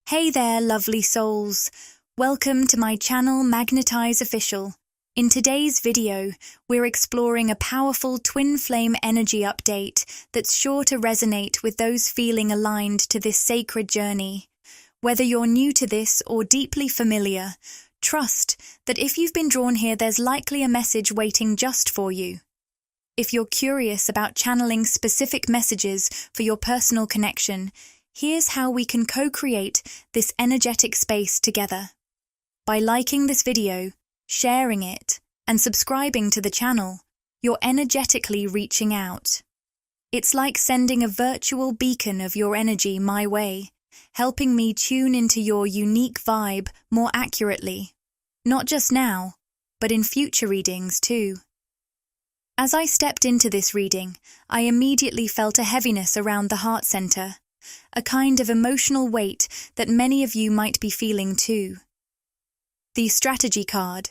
Hey there, lovely souls. Welcome to my channel Magnetize Official. In today's video, we're exploring a powerful twin flame energy update that's sure to resonate with those feeling aligned to this sacred journey. Whether you're new to this or deeply familiar, trust that if you've been drawn here, there's likely a message waiting just for you. If you're curious about channeling specific messages for your personal connection, here's how we can co-create this energetic space together. By liking this video, sharing it, and subscribing to the channel, you're energetically reaching out. It's like sending a virtual beacon of your energy my way, helping me tune into your unique vibe more accurately. Not just now, but in future readings too. As I stepped into this reading, I immediately felt a heaviness around the heart center, a kind of emotional weight that many of you might be feeling too. The strategy card,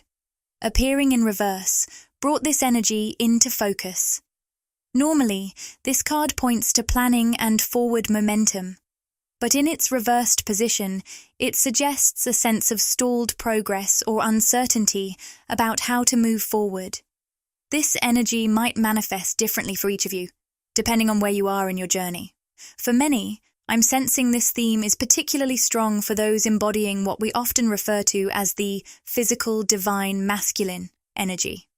appearing in reverse, brought this energy into focus. Normally, this card points to planning and forward momentum, but in its reversed position, it suggests a sense of stalled progress or uncertainty about how to move forward. This energy might manifest differently for each of you, depending on where you are in your journey. For many, I'm sensing this theme is particularly strong for those embodying what we often refer to as the physical divine masculine energy.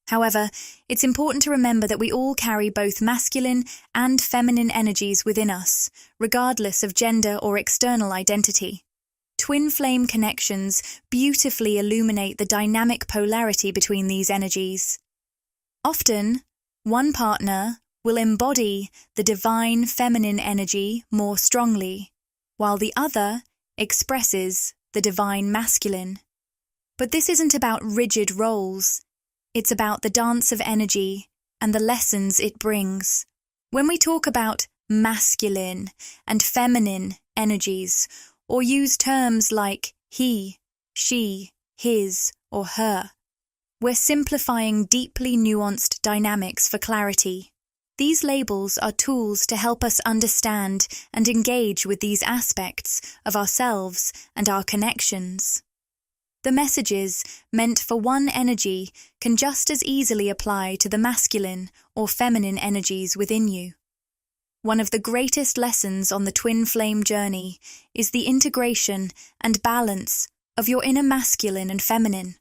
However, it's important to remember that we all carry both masculine and feminine energies within us, regardless of gender or external identity. Twin flame connections beautifully illuminate the dynamic polarity between these energies. Often, one partner will embody the divine feminine energy more strongly, while the other expresses the divine masculine. But this isn't about rigid roles. It's about the dance of energy and the lessons it brings. When we talk about masculine and feminine energies, or use terms like he, she, his, or her, we're simplifying deeply nuanced dynamics for clarity. These labels are tools to help us understand and engage with these aspects of ourselves and our connections. The messages meant for one energy can just as easily apply to the masculine or feminine energies within you. One of the greatest lessons on the twin flame journey is the integration and balance of your inner masculine and feminine.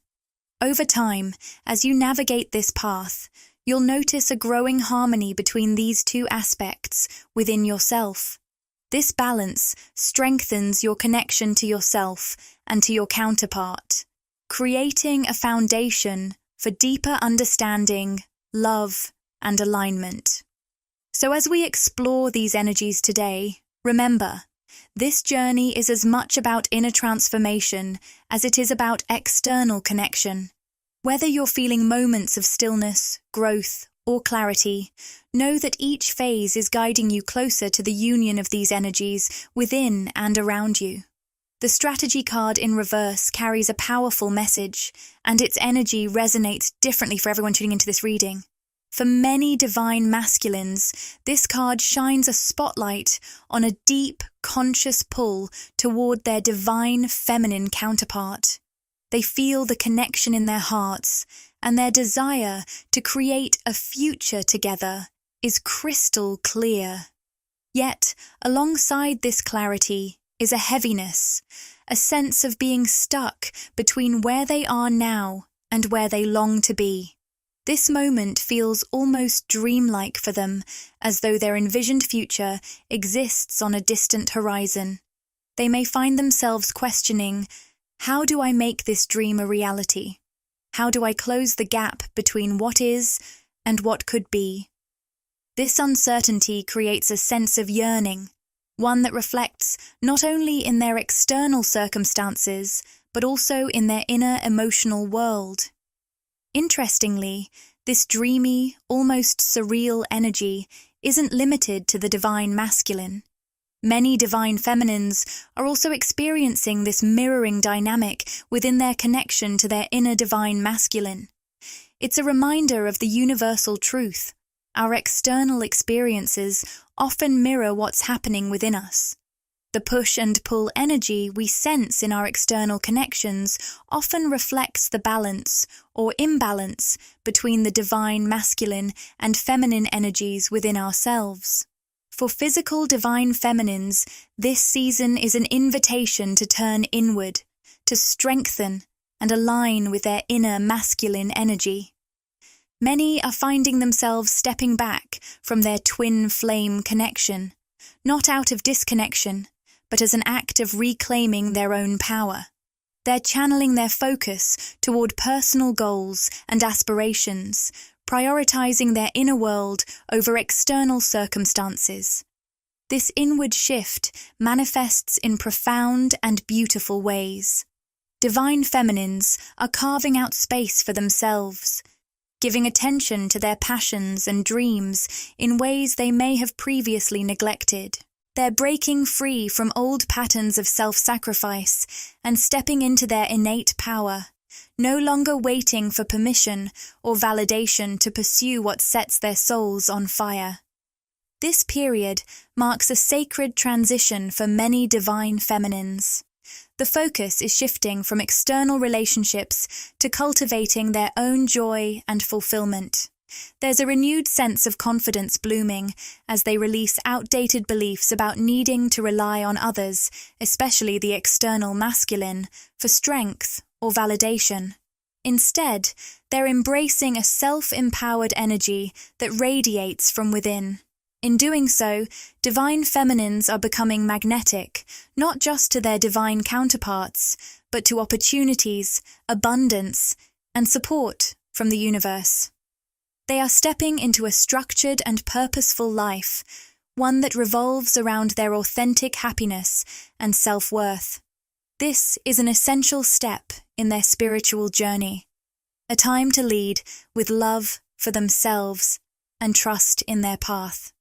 Over time, as you navigate this path, you'll notice a growing harmony between these two aspects within yourself. This balance strengthens your connection to yourself and to your counterpart, creating a foundation for deeper understanding, love, and alignment. So as we explore these energies today, remember, this journey is as much about inner transformation as it is about external connection. Whether you're feeling moments of stillness, growth, or clarity, know that each phase is guiding you closer to the union of these energies within and around you. The strategy card in reverse carries a powerful message, and its energy resonates differently for everyone tuning into this reading. For many divine masculines, this card shines a spotlight on a deep, conscious pull toward their divine feminine counterpart. They feel the connection in their hearts, and their desire to create a future together is crystal clear. Yet, alongside this clarity is a heaviness, a sense of being stuck between where they are now and where they long to be. This moment feels almost dreamlike for them, as though their envisioned future exists on a distant horizon. They may find themselves questioning, how do I make this dream a reality? How do I close the gap between what is and what could be? This uncertainty creates a sense of yearning, one that reflects not only in their external circumstances, but also in their inner emotional world. Interestingly, this dreamy, almost surreal energy isn't limited to the divine masculine. Many divine feminines are also experiencing this mirroring dynamic within their connection to their inner divine masculine. It's a reminder of the universal truth. Our external experiences often mirror what's happening within us. The push and pull energy we sense in our external connections often reflects the balance or imbalance between the divine masculine and feminine energies within ourselves. For physical divine feminines, this season is an invitation to turn inward, to strengthen and align with their inner masculine energy. Many are finding themselves stepping back from their twin flame connection, not out of disconnection, but as an act of reclaiming their own power. They're channeling their focus toward personal goals and aspirations, prioritizing their inner world over external circumstances. This inward shift manifests in profound and beautiful ways. Divine feminines are carving out space for themselves, giving attention to their passions and dreams in ways they may have previously neglected. They're breaking free from old patterns of self-sacrifice and stepping into their innate power, no longer waiting for permission or validation to pursue what sets their souls on fire. This period marks a sacred transition for many divine feminines. The focus is shifting from external relationships to cultivating their own joy and fulfillment. There's a renewed sense of confidence blooming as they release outdated beliefs about needing to rely on others, especially the external masculine, for strength or validation. Instead, they're embracing a self-empowered energy that radiates from within. In doing so, divine feminines are becoming magnetic, not just to their divine counterparts, but to opportunities, abundance, and support from the universe. They are stepping into a structured and purposeful life, one that revolves around their authentic happiness and self-worth. This is an essential step in their spiritual journey, a time to lead with love for themselves and trust in their path.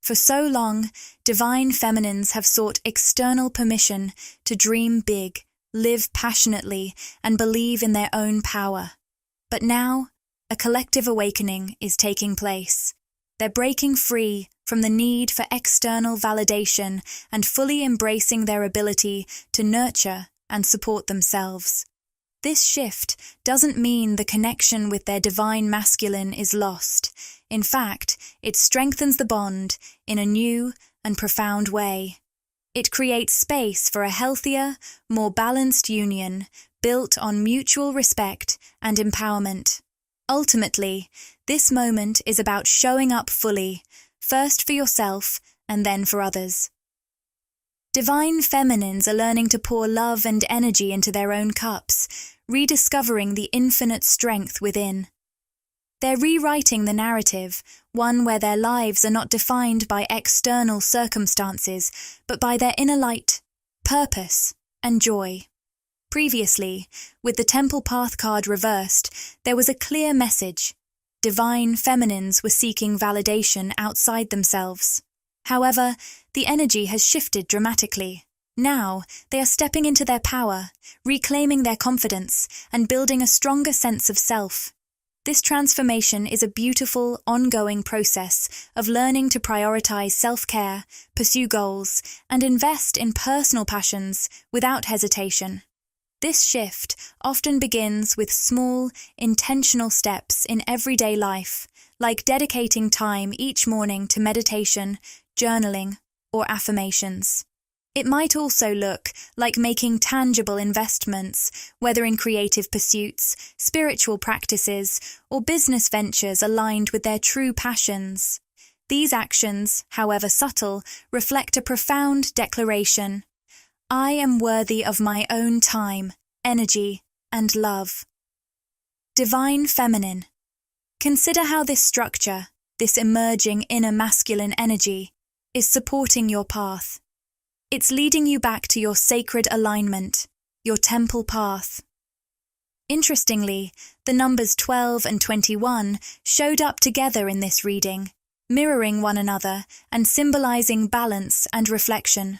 For so long, divine feminines have sought external permission to dream big, live passionately, and believe in their own power. But now, a collective awakening is taking place. They're breaking free from the need for external validation and fully embracing their ability to nurture and support themselves. This shift doesn't mean the connection with their divine masculine is lost. In fact, it strengthens the bond in a new and profound way. It creates space for a healthier, more balanced union built on mutual respect and empowerment. Ultimately, this moment is about showing up fully, first for yourself and then for others. Divine feminines are learning to pour love and energy into their own cups, rediscovering the infinite strength within. They're rewriting the narrative, one where their lives are not defined by external circumstances, but by their inner light, purpose, and joy. Previously, with the Temple Path card reversed, there was a clear message. Divine feminines were seeking validation outside themselves. However, the energy has shifted dramatically. Now, they are stepping into their power, reclaiming their confidence, and building a stronger sense of self. This transformation is a beautiful, ongoing process of learning to prioritize self-care, pursue goals, and invest in personal passions without hesitation. This shift often begins with small, intentional steps in everyday life, like dedicating time each morning to meditation, journaling, or affirmations. It might also look like making tangible investments, whether in creative pursuits, spiritual practices, or business ventures aligned with their true passions. These actions, however subtle, reflect a profound declaration. I am worthy of my own time, energy, and love. Divine Feminine. Consider how this structure, this emerging inner masculine energy, is supporting your path. It's leading you back to your sacred alignment, your temple path. Interestingly, the numbers 12 and 21 showed up together in this reading, mirroring one another and symbolizing balance and reflection.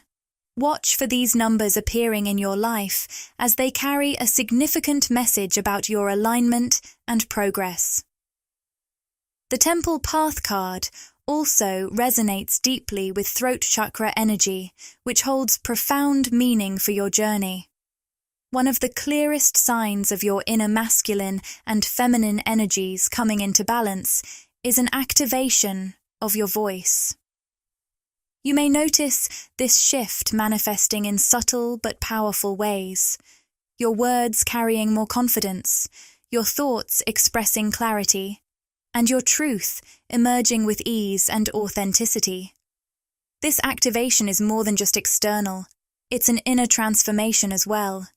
Watch for these numbers appearing in your life as they carry a significant message about your alignment and progress. The Temple Path card also resonates deeply with throat chakra energy, which holds profound meaning for your journey. One of the clearest signs of your inner masculine and feminine energies coming into balance is an activation of your voice. You may notice this shift manifesting in subtle but powerful ways, your words carrying more confidence, your thoughts expressing clarity, and your truth emerging with ease and authenticity. This activation is more than just external, it's an inner transformation as well.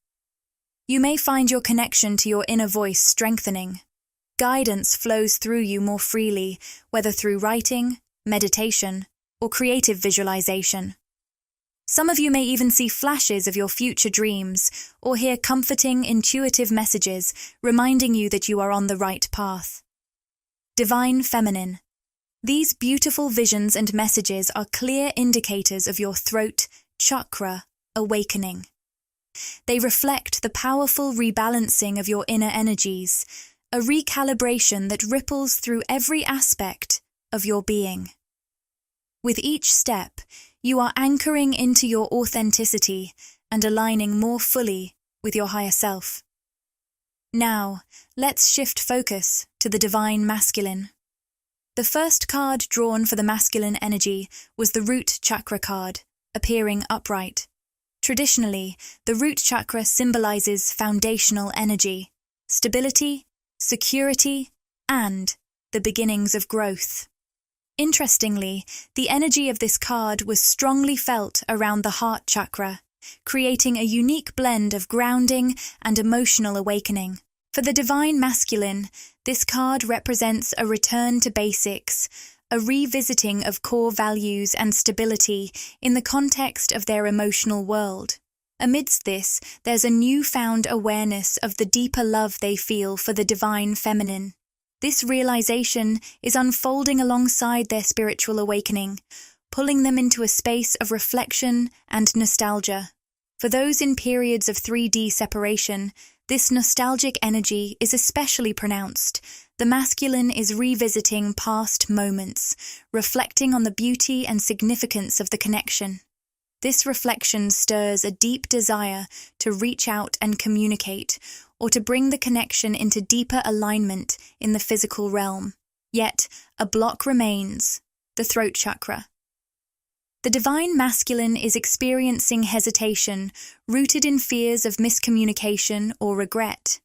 You may find your connection to your inner voice strengthening. Guidance flows through you more freely, whether through writing, meditation, or creative visualization. Some of you may even see flashes of your future dreams or hear comforting, intuitive messages reminding you that you are on the right path. Divine Feminine. These beautiful visions and messages are clear indicators of your throat chakra awakening. They reflect the powerful rebalancing of your inner energies, a recalibration that ripples through every aspect of your being. With each step, you are anchoring into your authenticity and aligning more fully with your higher self. Now, let's shift focus to the Divine Masculine. The first card drawn for the masculine energy was the root chakra card, appearing upright. Traditionally, the root chakra symbolizes foundational energy, stability, security, and the beginnings of growth. Interestingly, the energy of this card was strongly felt around the heart chakra, creating a unique blend of grounding and emotional awakening. For the Divine Masculine, this card represents a return to basics, a revisiting of core values and stability in the context of their emotional world. Amidst this, there's a newfound awareness of the deeper love they feel for the Divine Feminine. This realization is unfolding alongside their spiritual awakening, pulling them into a space of reflection and nostalgia. For those in periods of 3D separation, this nostalgic energy is especially pronounced. The masculine is revisiting past moments, reflecting on the beauty and significance of the connection. This reflection stirs a deep desire to reach out and communicate, or to bring the connection into deeper alignment in the physical realm. Yet, a block remains: the throat chakra. The Divine Masculine is experiencing hesitation, rooted in fears of miscommunication or regret.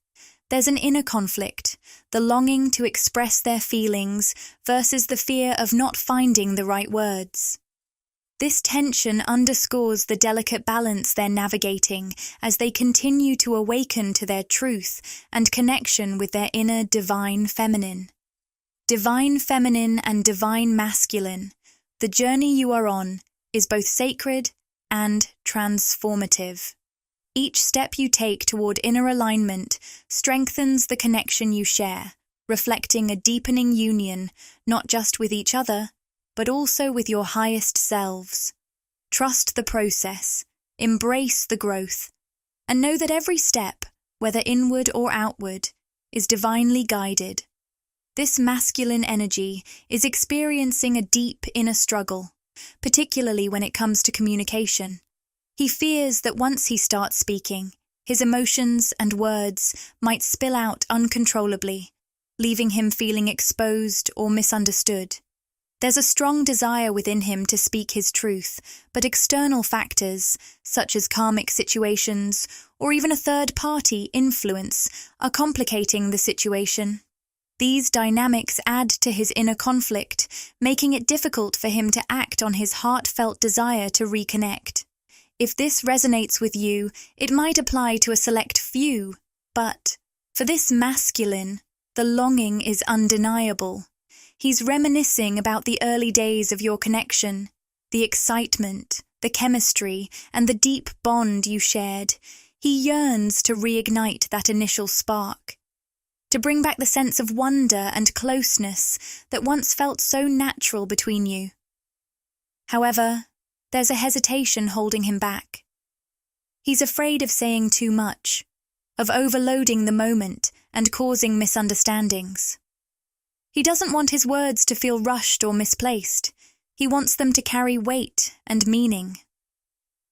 There's an inner conflict, the longing to express their feelings versus the fear of not finding the right words. This tension underscores the delicate balance they're navigating as they continue to awaken to their truth and connection with their inner Divine Feminine. Divine Feminine and Divine Masculine, the journey you are on is both sacred and transformative. Each step you take toward inner alignment strengthens the connection you share, reflecting a deepening union not just with each other, but also with your highest selves. Trust the process, embrace the growth, and know that every step, whether inward or outward, is divinely guided. This masculine energy is experiencing a deep inner struggle, particularly when it comes to communication. He fears that once he starts speaking, his emotions and words might spill out uncontrollably, leaving him feeling exposed or misunderstood. There's a strong desire within him to speak his truth, but external factors, such as karmic situations or even a third-party influence, are complicating the situation. These dynamics add to his inner conflict, making it difficult for him to act on his heartfelt desire to reconnect. If this resonates with you, it might apply to a select few, but for this masculine, the longing is undeniable. He's reminiscing about the early days of your connection, the excitement, the chemistry, and the deep bond you shared. He yearns to reignite that initial spark, to bring back the sense of wonder and closeness that once felt so natural between you. However, there's a hesitation holding him back. He's afraid of saying too much, of overloading the moment and causing misunderstandings. He doesn't want his words to feel rushed or misplaced. He wants them to carry weight and meaning.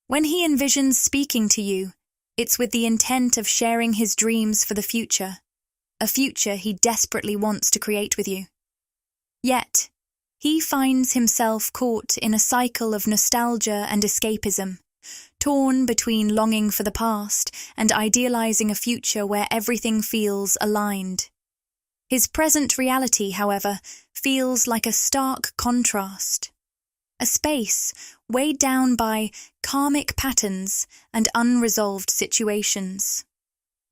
When he envisions speaking to you, it's with the intent of sharing his dreams for the future, a future he desperately wants to create with you. Yet, he finds himself caught in a cycle of nostalgia and escapism, torn between longing for the past and idealizing a future where everything feels aligned. His present reality, however, feels like a stark contrast. A space weighed down by karmic patterns and unresolved situations.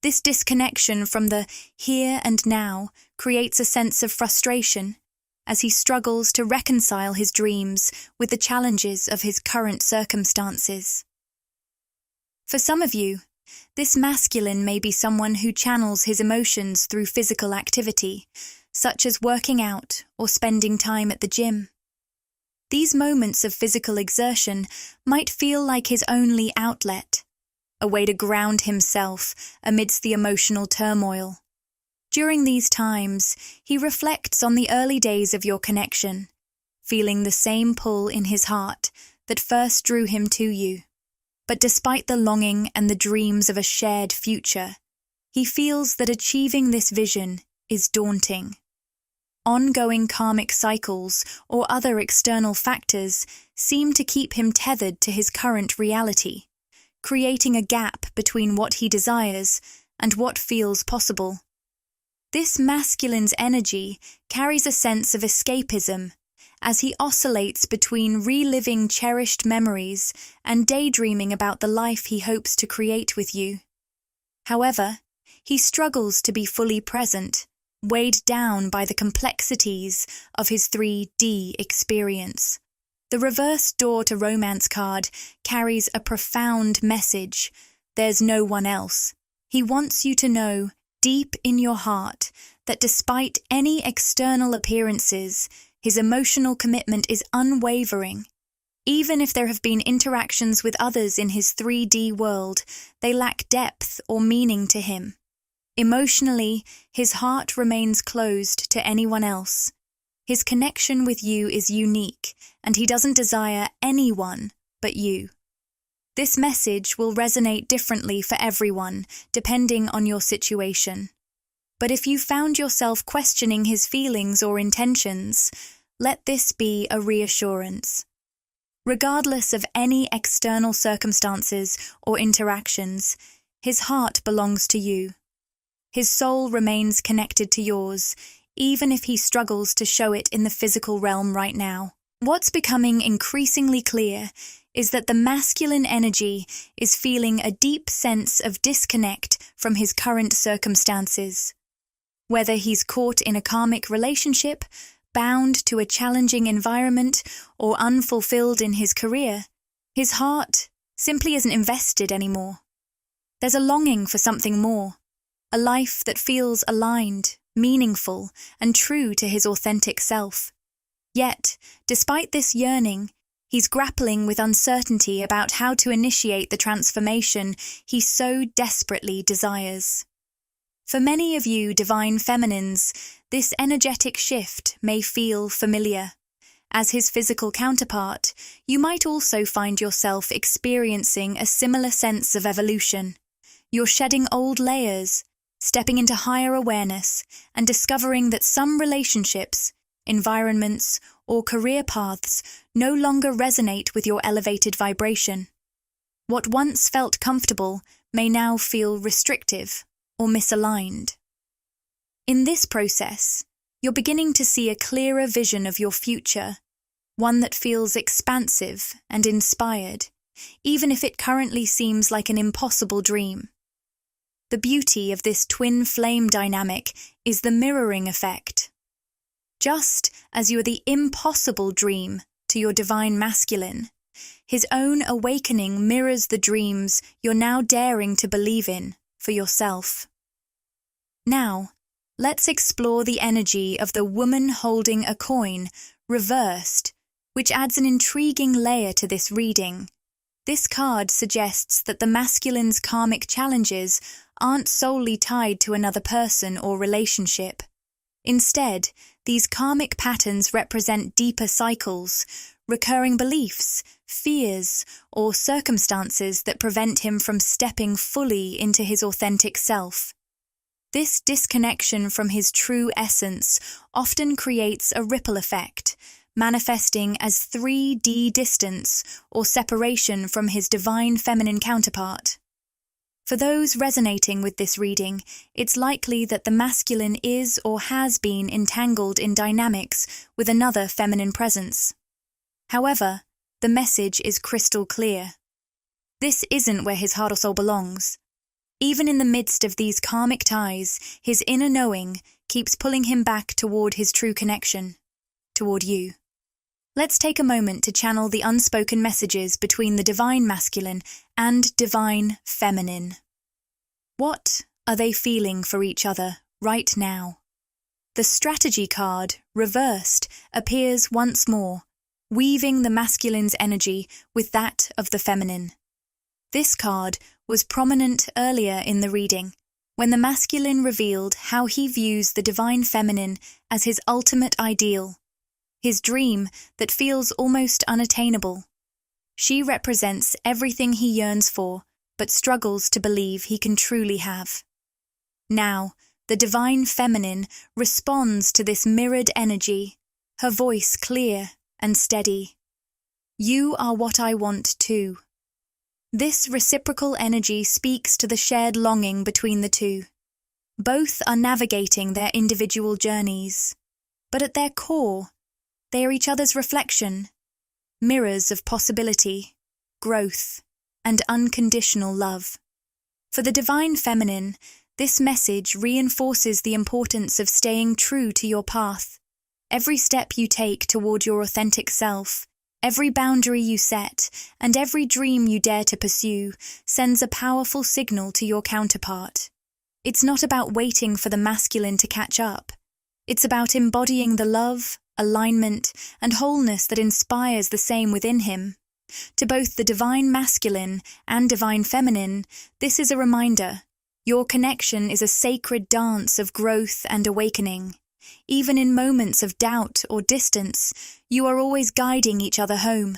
This disconnection from the here and now creates a sense of frustration as he struggles to reconcile his dreams with the challenges of his current circumstances. For some of you, this masculine may be someone who channels his emotions through physical activity, such as working out or spending time at the gym. These moments of physical exertion might feel like his only outlet, a way to ground himself amidst the emotional turmoil. During these times, he reflects on the early days of your connection, feeling the same pull in his heart that first drew him to you. But despite the longing and the dreams of a shared future, he feels that achieving this vision is daunting. Ongoing karmic cycles or other external factors seem to keep him tethered to his current reality, creating a gap between what he desires and what feels possible. This masculine's energy carries a sense of escapism as he oscillates between reliving cherished memories and daydreaming about the life he hopes to create with you. However, he struggles to be fully present, weighed down by the complexities of his 3D experience. The reverse door to romance card carries a profound message. There's no one else. He wants you to know, deep in your heart, that despite any external appearances, his emotional commitment is unwavering. Even if there have been interactions with others in his 3D world, they lack depth or meaning to him. Emotionally, his heart remains closed to anyone else. His connection with you is unique, and he doesn't desire anyone but you. This message will resonate differently for everyone, depending on your situation. But if you found yourself questioning his feelings or intentions, let this be a reassurance. Regardless of any external circumstances or interactions, his heart belongs to you. His soul remains connected to yours, even if he struggles to show it in the physical realm right now. What's becoming increasingly clear is that the masculine energy is feeling a deep sense of disconnect from his current circumstances. Whether he's caught in a karmic relationship, bound to a challenging environment, or unfulfilled in his career, his heart simply isn't invested anymore. There's a longing for something more, a life that feels aligned, meaningful, and true to his authentic self. Yet, despite this yearning, he's grappling with uncertainty about how to initiate the transformation he so desperately desires. For many of you divine feminines, this energetic shift may feel familiar. As his physical counterpart, you might also find yourself experiencing a similar sense of evolution. You're shedding old layers, stepping into higher awareness, and discovering that some relationships, environments, or career paths no longer resonate with your elevated vibration. What once felt comfortable may now feel restrictive or misaligned. In this process, you're beginning to see a clearer vision of your future, one that feels expansive and inspired, even if it currently seems like an impossible dream. The beauty of this twin flame dynamic is the mirroring effect. Just as you're the impossible dream to your divine masculine, his own awakening mirrors the dreams you're now daring to believe in for yourself. Now, let's explore the energy of the woman holding a coin, reversed, which adds an intriguing layer to this reading. This card suggests that the masculine's karmic challenges aren't solely tied to another person or relationship. Instead, these karmic patterns represent deeper cycles, recurring beliefs, fears, or circumstances that prevent him from stepping fully into his authentic self. This disconnection from his true essence often creates a ripple effect, manifesting as 3D distance or separation from his divine feminine counterpart. For those resonating with this reading, it's likely that the masculine is or has been entangled in dynamics with another feminine presence. However, the message is crystal clear. This isn't where his heart or soul belongs. Even in the midst of these karmic ties, his inner knowing keeps pulling him back toward his true connection, toward you. Let's take a moment to channel the unspoken messages between the divine masculine and divine feminine. What are they feeling for each other right now? The strategy card, reversed, appears once more, weaving the masculine's energy with that of the feminine. This card was prominent earlier in the reading, when the masculine revealed how he views the divine feminine as his ultimate ideal, his dream that feels almost unattainable. She represents everything he yearns for, but struggles to believe he can truly have. Now, the divine feminine responds to this mirrored energy, her voice clear and steady. You are what I want too. This reciprocal energy speaks to the shared longing between the two. Both are navigating their individual journeys, but at their core, they are each other's reflection, mirrors of possibility, growth, and unconditional love. For the divine feminine, this message reinforces the importance of staying true to your path. Every step you take toward your authentic self, every boundary you set, and every dream you dare to pursue sends a powerful signal to your counterpart. It's not about waiting for the masculine to catch up. It's about embodying the love, alignment, and wholeness that inspires the same within him. To both the divine masculine and divine feminine, this is a reminder. Your connection is a sacred dance of growth and awakening. Even in moments of doubt or distance, you are always guiding each other home.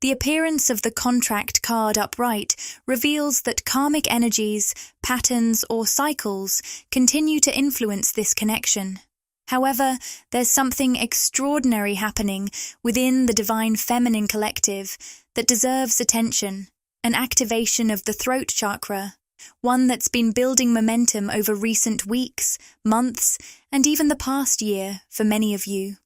The appearance of the contract card upright reveals that karmic energies, patterns, or cycles continue to influence this connection. However, there's something extraordinary happening within the divine feminine collective that deserves attention, an activation of the throat chakra, one that's been building momentum over recent weeks, months, and even the past year for many of you.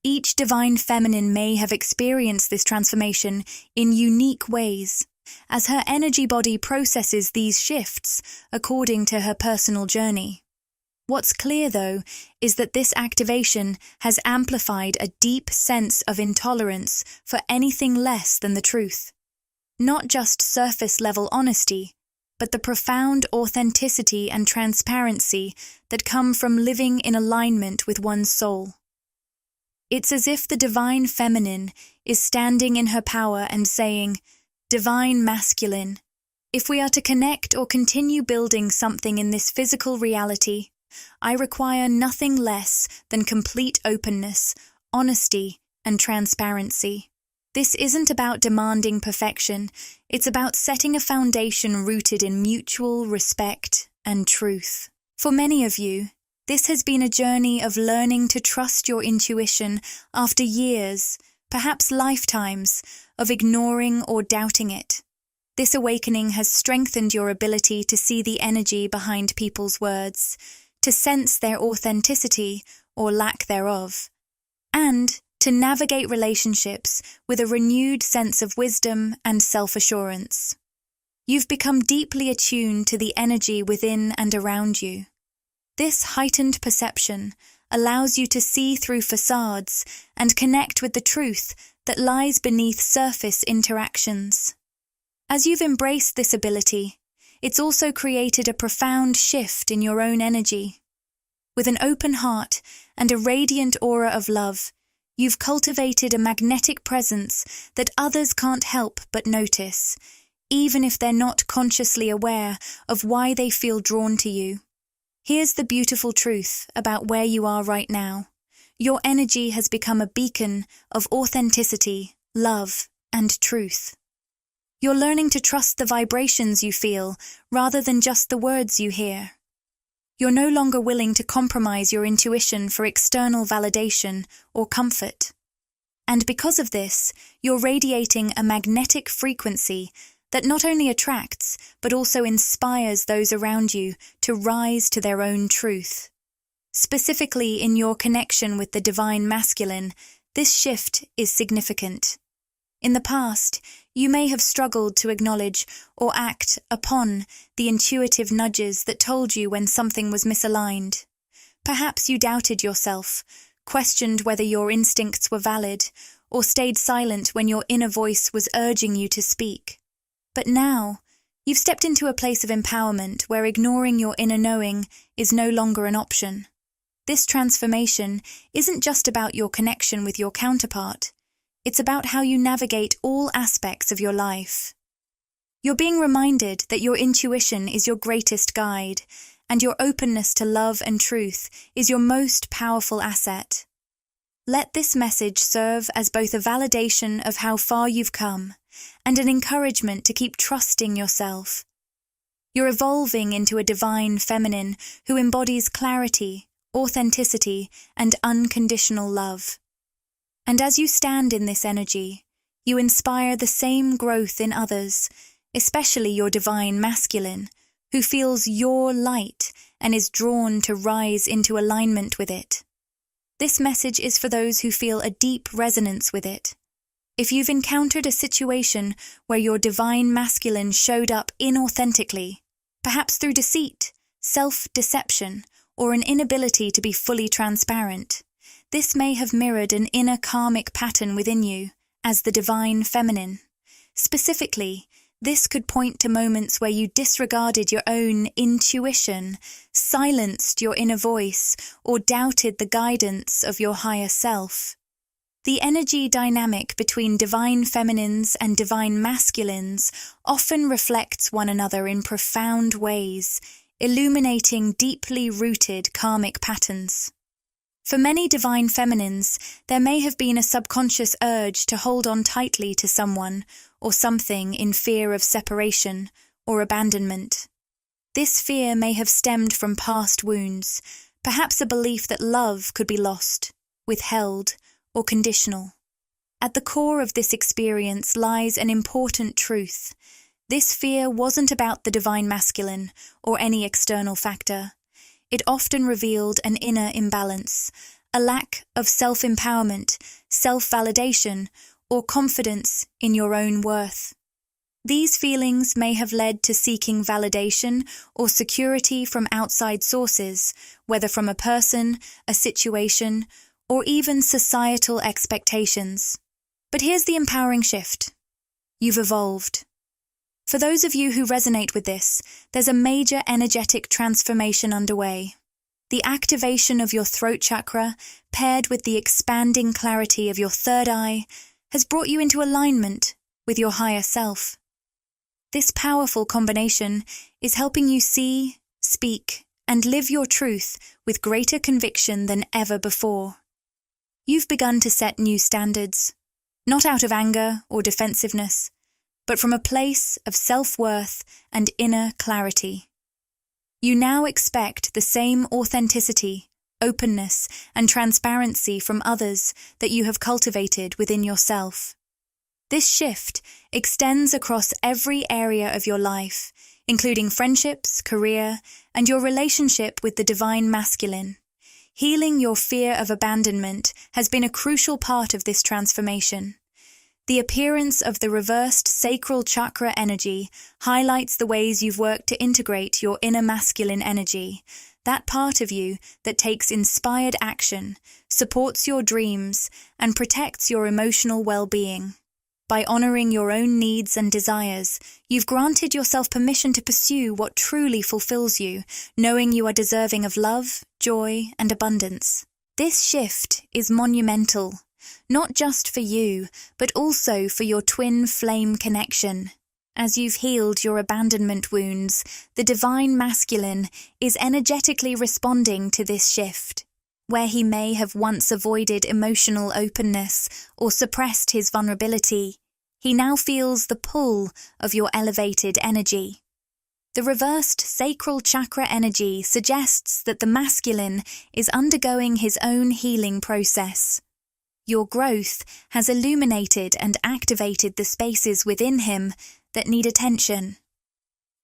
Each divine feminine may have experienced this transformation in unique ways, as her energy body processes these shifts according to her personal journey. What's clear, though, is that this activation has amplified a deep sense of intolerance for anything less than the truth. Not just surface-level honesty, but the profound authenticity and transparency that come from living in alignment with one's soul. It's as if the divine feminine is standing in her power and saying, "Divine masculine, if we are to connect or continue building something in this physical reality, I require nothing less than complete openness, honesty, and transparency. This isn't about demanding perfection, it's about setting a foundation rooted in mutual respect and truth." For many of you, this has been a journey of learning to trust your intuition after years, perhaps lifetimes, of ignoring or doubting it. This awakening has strengthened your ability to see the energy behind people's words, to sense their authenticity or lack thereof, and to navigate relationships with a renewed sense of wisdom and self-assurance. You've become deeply attuned to the energy within and around you. This heightened perception allows you to see through facades and connect with the truth that lies beneath surface interactions. As you've embraced this ability, it's also created a profound shift in your own energy. With an open heart and a radiant aura of love, you've cultivated a magnetic presence that others can't help but notice, even if they're not consciously aware of why they feel drawn to you. Here's the beautiful truth about where you are right now. Your energy has become a beacon of authenticity, love, and truth. You're learning to trust the vibrations you feel rather than just the words you hear. You're no longer willing to compromise your intuition for external validation or comfort. And because of this, you're radiating a magnetic frequency that not only attracts, but also inspires those around you to rise to their own truth. Specifically in your connection with the divine masculine, this shift is significant. In the past, you may have struggled to acknowledge or act upon the intuitive nudges that told you when something was misaligned. Perhaps you doubted yourself, questioned whether your instincts were valid, or stayed silent when your inner voice was urging you to speak. But now, you've stepped into a place of empowerment where ignoring your inner knowing is no longer an option. This transformation isn't just about your connection with your counterpart. It's about how you navigate all aspects of your life. You're being reminded that your intuition is your greatest guide, and your openness to love and truth is your most powerful asset. Let this message serve as both a validation of how far you've come and an encouragement to keep trusting yourself. You're evolving into a divine feminine who embodies clarity, authenticity, and unconditional love. And as you stand in this energy, you inspire the same growth in others, especially your divine masculine, who feels your light and is drawn to rise into alignment with it. This message is for those who feel a deep resonance with it. If you've encountered a situation where your divine masculine showed up inauthentically, perhaps through deceit, self-deception, or an inability to be fully transparent, this may have mirrored an inner karmic pattern within you as the divine feminine. Specifically, this could point to moments where you disregarded your own intuition, silenced your inner voice, or doubted the guidance of your higher self. The energy dynamic between divine feminines and divine masculines often reflects one another in profound ways, illuminating deeply rooted karmic patterns. For many divine feminines, there may have been a subconscious urge to hold on tightly to someone or something in fear of separation or abandonment. This fear may have stemmed from past wounds, perhaps a belief that love could be lost, withheld, or conditional. At the core of this experience lies an important truth. This fear wasn't about the divine masculine or any external factor. It often revealed an inner imbalance, a lack of self-empowerment, self-validation, or confidence in your own worth. These feelings may have led to seeking validation or security from outside sources, whether from a person, a situation, or even societal expectations. But here's the empowering shift. You've evolved. For those of you who resonate with this, there's a major energetic transformation underway. The activation of your throat chakra, paired with the expanding clarity of your third eye, has brought you into alignment with your higher self. This powerful combination is helping you see, speak, and live your truth with greater conviction than ever before. You've begun to set new standards, not out of anger or defensiveness, but from a place of self-worth and inner clarity. You now expect the same authenticity, openness, and transparency from others that you have cultivated within yourself. This shift extends across every area of your life, including friendships, career, and your relationship with the divine masculine. Healing your fear of abandonment has been a crucial part of this transformation. The appearance of the reversed sacral chakra energy highlights the ways you've worked to integrate your inner masculine energy, that part of you that takes inspired action, supports your dreams, and protects your emotional well-being. By honoring your own needs and desires, you've granted yourself permission to pursue what truly fulfills you, knowing you are deserving of love, joy, and abundance. This shift is monumental, not just for you, but also for your twin flame connection. As you've healed your abandonment wounds, the divine masculine is energetically responding to this shift. Where he may have once avoided emotional openness or suppressed his vulnerability, he now feels the pull of your elevated energy. The reversed sacral chakra energy suggests that the masculine is undergoing his own healing process. Your growth has illuminated and activated the spaces within him that need attention.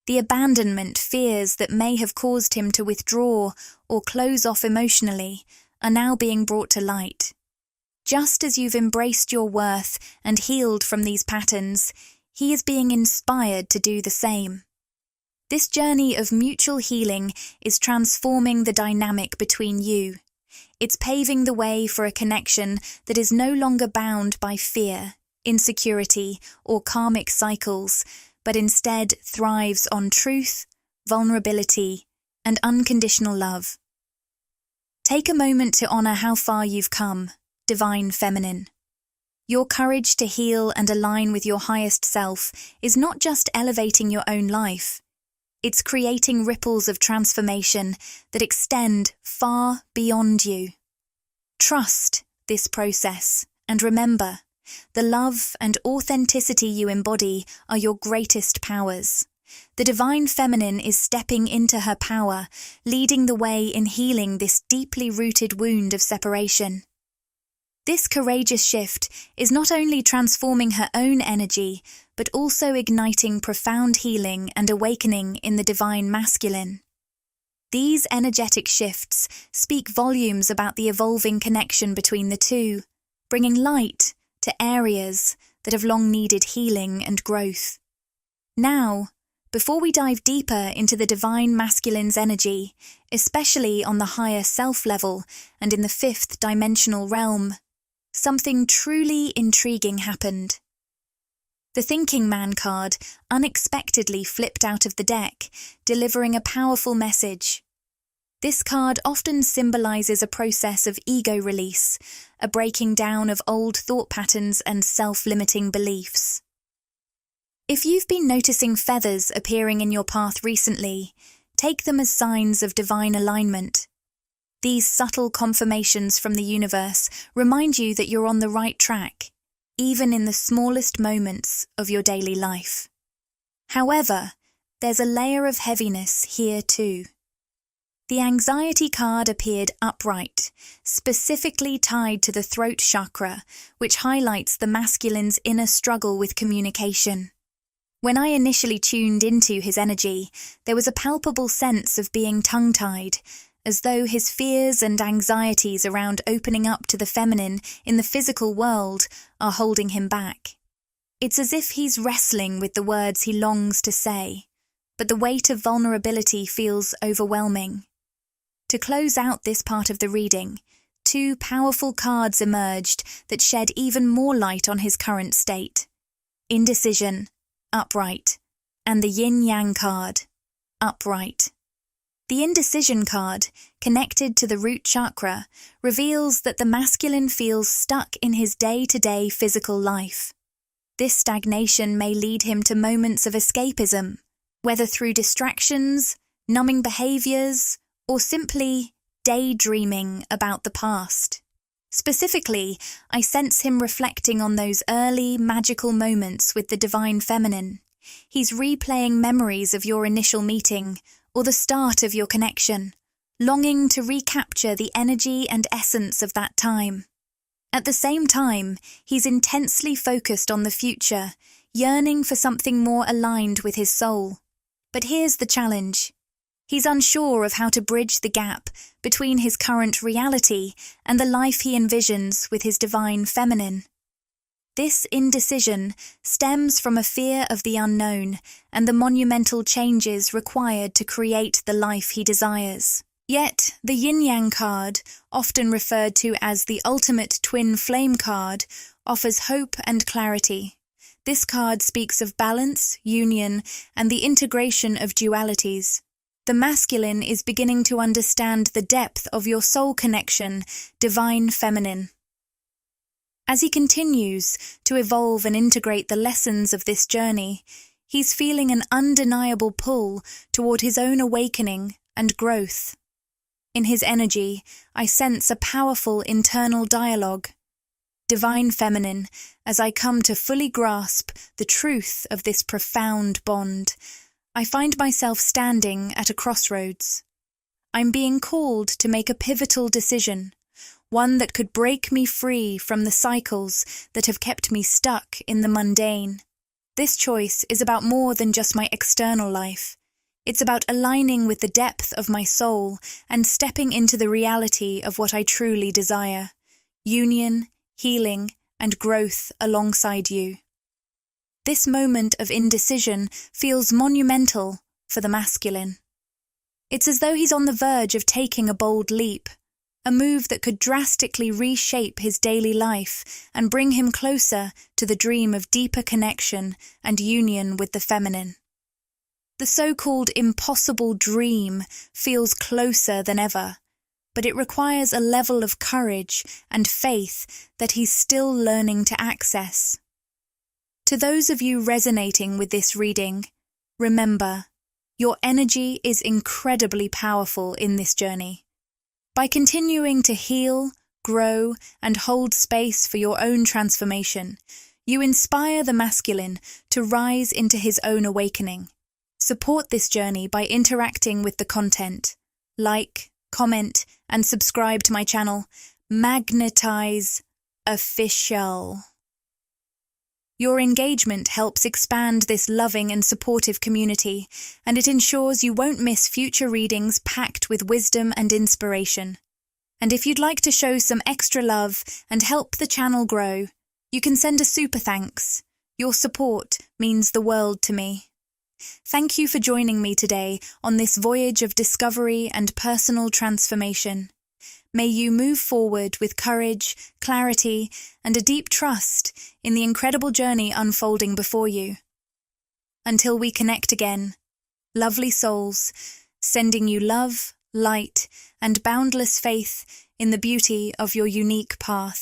The abandonment fears that may have caused him to withdraw or close off emotionally are now being brought to light. Just as you've embraced your worth and healed from these patterns, he is being inspired to do the same. This journey of mutual healing is transforming the dynamic between you. It's paving the way for a connection that is no longer bound by fear, insecurity, or karmic cycles, but instead thrives on truth, vulnerability, and unconditional love. Take a moment to honor how far you've come, divine feminine. Your courage to heal and align with your highest self is not just elevating your own life. It's creating ripples of transformation that extend far beyond you. Trust this process and remember, the love and authenticity you embody are your greatest powers. The divine feminine is stepping into her power, leading the way in healing this deeply rooted wound of separation. This courageous shift is not only transforming her own energy, but also igniting profound healing and awakening in the divine masculine. These energetic shifts speak volumes about the evolving connection between the two, bringing light to areas that have long needed healing and growth. Now, before we dive deeper into the divine masculine's energy, especially on the higher self level and in the fifth dimensional realm, something truly intriguing happened. The Thinking Man card unexpectedly flipped out of the deck, delivering a powerful message. This card often symbolizes a process of ego release, a breaking down of old thought patterns and self-limiting beliefs. If you've been noticing feathers appearing in your path recently, take them as signs of divine alignment. These subtle confirmations from the universe remind you that you're on the right track, even in the smallest moments of your daily life. However, there's a layer of heaviness here too. The anxiety card appeared upright, specifically tied to the throat chakra, which highlights the masculine's inner struggle with communication. When I initially tuned into his energy, there was a palpable sense of being tongue-tied, as though his fears and anxieties around opening up to the feminine in the physical world are holding him back. It's as if he's wrestling with the words he longs to say, but the weight of vulnerability feels overwhelming. To close out this part of the reading, two powerful cards emerged that shed even more light on his current state. Indecision, upright, and the yin-yang card, upright. The indecision card, connected to the root chakra, reveals that the masculine feels stuck in his day-to-day physical life. This stagnation may lead him to moments of escapism, whether through distractions, numbing behaviors, or simply daydreaming about the past. Specifically, I sense him reflecting on those early, magical moments with the divine feminine. He's replaying memories of your initial meeting, or the start of your connection, longing to recapture the energy and essence of that time. At the same time, he's intensely focused on the future, yearning for something more aligned with his soul. But here's the challenge. He's unsure of how to bridge the gap between his current reality and the life he envisions with his divine feminine. This indecision stems from a fear of the unknown and the monumental changes required to create the life he desires. Yet, the yin-yang card, often referred to as the ultimate twin flame card, offers hope and clarity. This card speaks of balance, union, and the integration of dualities. The masculine is beginning to understand the depth of your soul connection, divine feminine. As he continues to evolve and integrate the lessons of this journey, He's feeling an undeniable pull toward his own awakening and growth. In his energy, I sense a powerful internal dialogue. Divine Feminine, as I come to fully grasp the truth of this profound bond, I find myself standing at a crossroads. I'm being called to make a pivotal decision, one that could break me free from the cycles that have kept me stuck in the mundane. This choice is about more than just my external life. It's about aligning with the depth of my soul and stepping into the reality of what I truly desire: union, healing, and growth alongside you. This moment of indecision feels monumental for the masculine. It's as though he's on the verge of taking a bold leap, a move that could drastically reshape his daily life and bring him closer to the dream of deeper connection and union with the feminine. The so-called impossible dream feels closer than ever, but it requires a level of courage and faith that he's still learning to access. To those of you resonating with this reading, remember, your energy is incredibly powerful in this journey. By continuing to heal, grow, and hold space for your own transformation, you inspire the masculine to rise into his own awakening. Support this journey by interacting with the content. Like, comment, and subscribe to my channel, Magnetize Official. Your engagement helps expand this loving and supportive community, and it ensures you won't miss future readings packed with wisdom and inspiration. And if you'd like to show some extra love and help the channel grow, you can send a super thanks. Your support means the world to me. Thank you for joining me today on this voyage of discovery and personal transformation. May you move forward with courage, clarity, and a deep trust in the incredible journey unfolding before you. Until we connect again, lovely souls, sending you love, light, and boundless faith in the beauty of your unique path.